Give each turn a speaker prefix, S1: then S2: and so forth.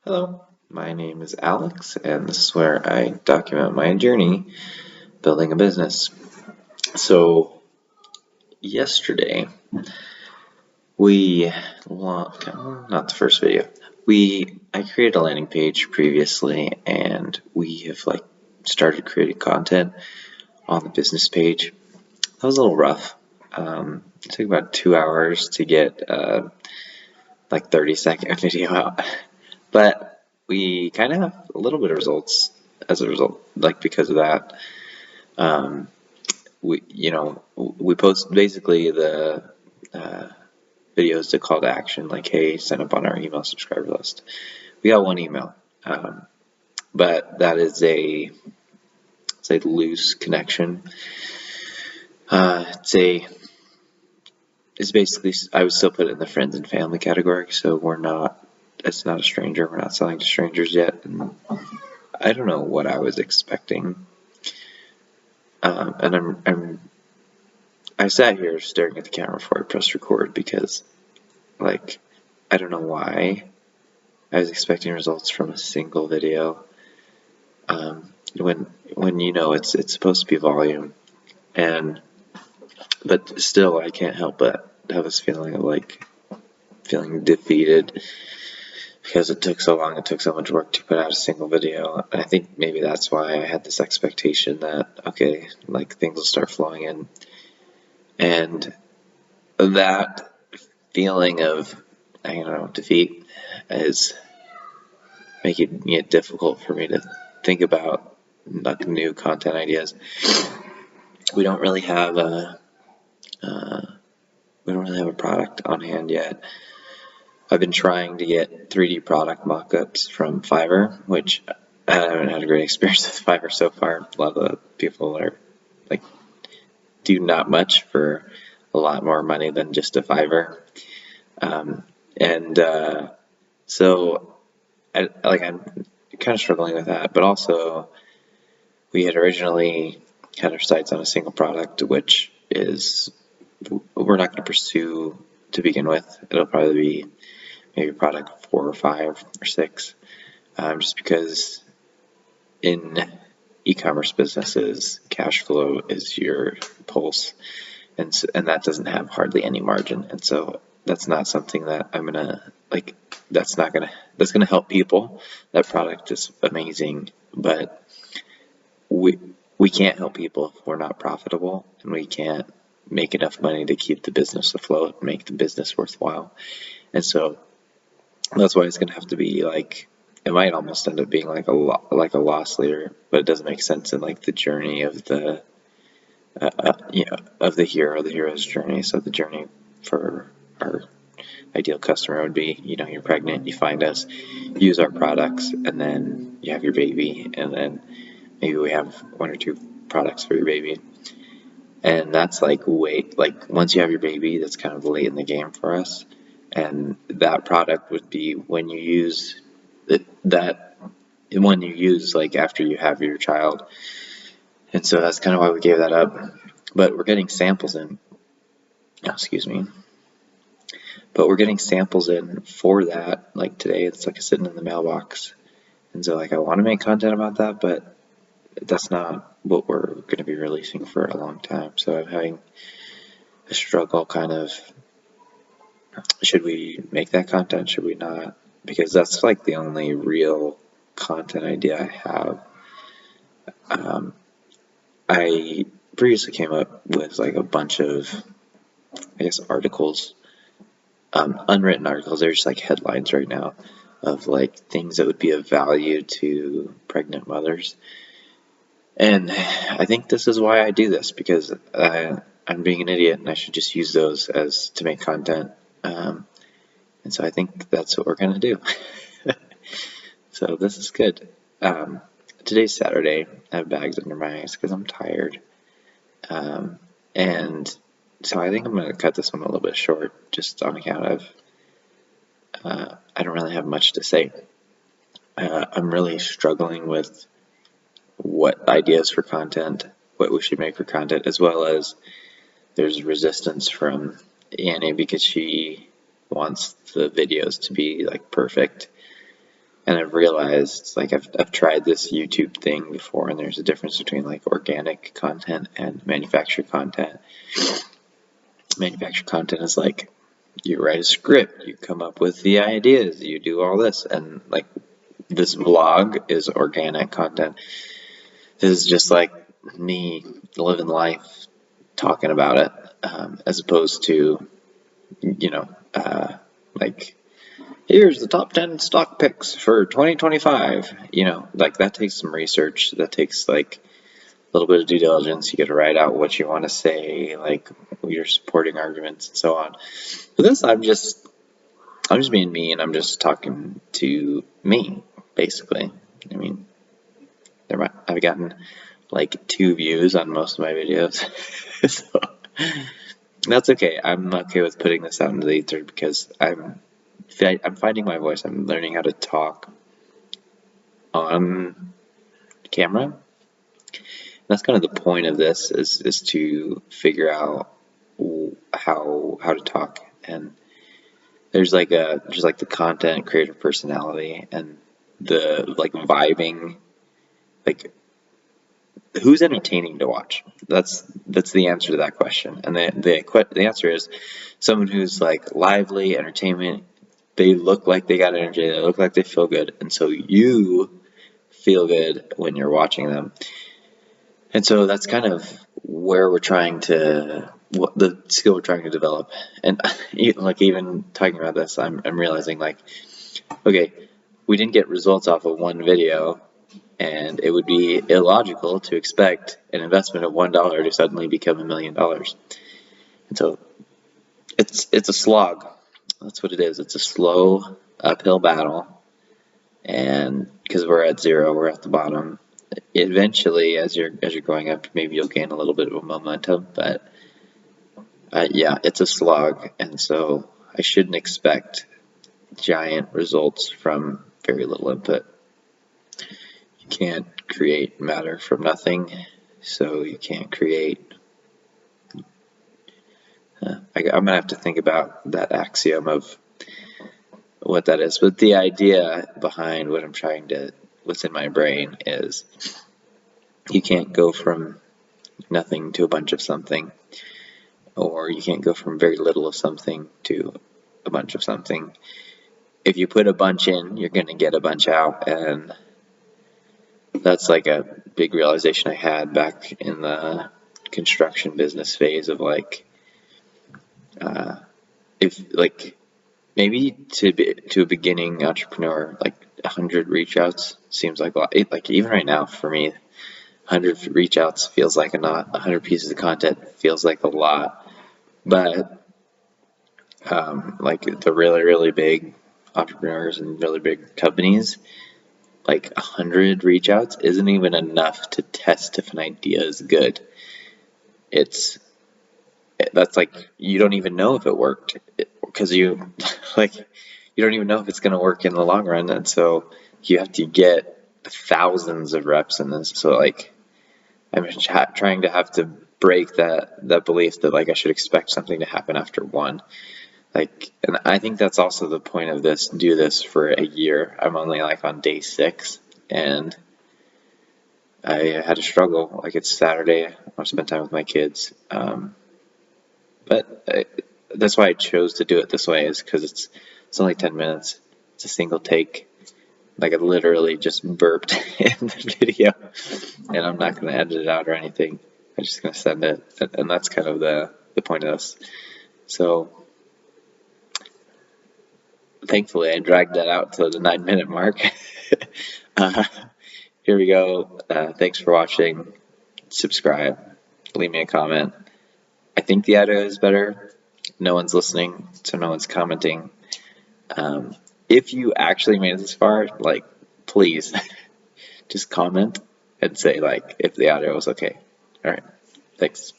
S1: Hello, my name is Alex, and this is where I document my journey building a business. So, yesterday, not the first video, I created a landing page previously, and we have started creating content on the business page. That was a little rough. It took about 2 hours to get 30-second video out, but we kind of have a little bit of results as a result, because of that. We post basically the videos to call to action, like, hey, sign up on our email subscriber list. We got one email, but that is a loose connection. It's basically, I would still put it in the friends and family category, so it's not a stranger. We're not selling to strangers yet. And I don't know what I was expecting. And I sat here staring at the camera before I pressed record because, I don't know why I was expecting results from a single video. When it's supposed to be volume, but still I can't help but have this feeling of feeling defeated because it took so long, it took so much work to put out a single video. And I think maybe that's why I had this expectation that, okay, things will start flowing in. And that feeling of, defeat is making it difficult for me to think about new content ideas. We don't really have a product on hand yet. I've been trying to get 3D product mock-ups from Fiverr, which I haven't had a great experience with Fiverr so far. A lot of the people are do not much for a lot more money than just a Fiverr. So I'm kind of struggling with that, but also we had originally had our sights on a single product, which is we're not going to pursue to begin with. It'll probably be maybe product 4 or 5 or 6, just because in e-commerce businesses, cash flow is your pulse, and that doesn't have hardly any margin, and so that's not something that I'm gonna that's gonna help people. That product is amazing, but we can't help people if we're not profitable, and we can't make enough money to keep the business afloat, make the business worthwhile. And so that's why it's gonna have to be it might almost end up being a loss leader, but it doesn't make sense in the journey of the of the hero's journey. So the journey for our ideal customer would be, you're pregnant, you find us, use our products, and then you have your baby, and then maybe we have 1 or 2 products for your baby. And that's once you have your baby, that's kind of late in the game for us. And that product would be when you use after you have your child. And so that's kind of why we gave that up. But we're getting samples in. Excuse me. But we're getting samples in for that. Today, it's sitting in the mailbox. And so I want to make content about that, but that's not what we're going to be releasing for a long time. So I'm having a struggle kind of, should we make that content? Should we not? Because that's the only real content idea I have. I previously came up with a bunch of, articles, unwritten articles. They're just headlines right now of things that would be of value to pregnant mothers. And I think this is why I do this, because I'm being an idiot and I should just use those to make content. And so I think that's what we're going to do. So this is good. Today's Saturday. I have bags under my eyes because I'm tired. And so I think I'm going to cut this one a little bit short, just on account of I don't really have much to say. I'm really struggling with what ideas for content, what we should make for content, as well as there's resistance from Annie because she wants the videos to be perfect. And I've realized, like, I've tried this YouTube thing before, and there's a difference between like organic content and manufactured content. Manufactured content is like you write a script, you come up with the ideas, you do all this, and like this vlog is organic content. This is just like me living life, talking about it, as opposed to, like, here's the top 10 stock picks for 2025. Like that takes some research. That takes like a little bit of due diligence. You got to write out what you want to say, like your supporting arguments and so on. But this, I'm just being me, and I'm just talking to me, basically. I mean, I've gotten like 2 views on most of my videos, so that's okay. I'm okay with putting this out into the ether because I'm finding my voice. I'm learning how to talk on camera. That's kind of the point of this, is to figure out how to talk. And there's like the content creator personality and the like vibing, like who's entertaining to watch. That's the answer to that question. And the answer is someone who's like lively, entertainment. They look like they got energy. They look like they feel good, and so you feel good when you're watching them. And so that's kind of where we're trying to, the skill we're trying to develop. And like even talking about this, I'm realizing like, okay, we didn't get results off of one video, and it would be illogical to expect an investment of $1 to suddenly become $1 million. And so it's a slog. That's what it is. It's a slow uphill battle. And because we're at zero, we're at the bottom. Eventually, as you're going up, maybe you'll gain a little bit of momentum, but yeah, it's a slog, and so I shouldn't expect giant results from very little input. You can't create matter from nothing, so you can't create. I'm gonna have to think about that axiom of what that is, but the idea behind what's in my brain is you can't go from nothing to a bunch of something, or you can't go from very little of something to a bunch of something. If you put a bunch in, you're going to get a bunch out, and that's like a big realization I had back in the construction business phase of like, if like maybe to a beginning entrepreneur, like 100 reach outs seems like a lot. Like even right now for me, 100 reach outs feels like a lot. 100 pieces of content feels like a lot. But like the really, really big entrepreneurs and really big companies, like 100 reach outs isn't even enough to test if an idea is good. That's like, you don't even know if it worked, because you don't even know if it's going to work in the long run. And so you have to get thousands of reps in this. So like, I'm trying to have to break that belief that like I should expect something to happen after one. Like, and I think that's also the point of this. Do this for a year. I'm only like on day 6, and I had a struggle. Like, it's Saturday. I want to spend time with my kids. But that's why I chose to do it this way, is because it's only 10 minutes. It's a single take. Like, I literally just burped in the video, and I'm not going to edit it out or anything. I'm just going to send it, and that's kind of the point of this. So thankfully, I dragged that out to the 9-minute mark. Here we go. Thanks for watching. Subscribe. Leave me a comment. I think the audio is better. No one's listening, so no one's commenting. If you actually made it this far, like, please just comment and say like if the audio was okay. All right. Thanks.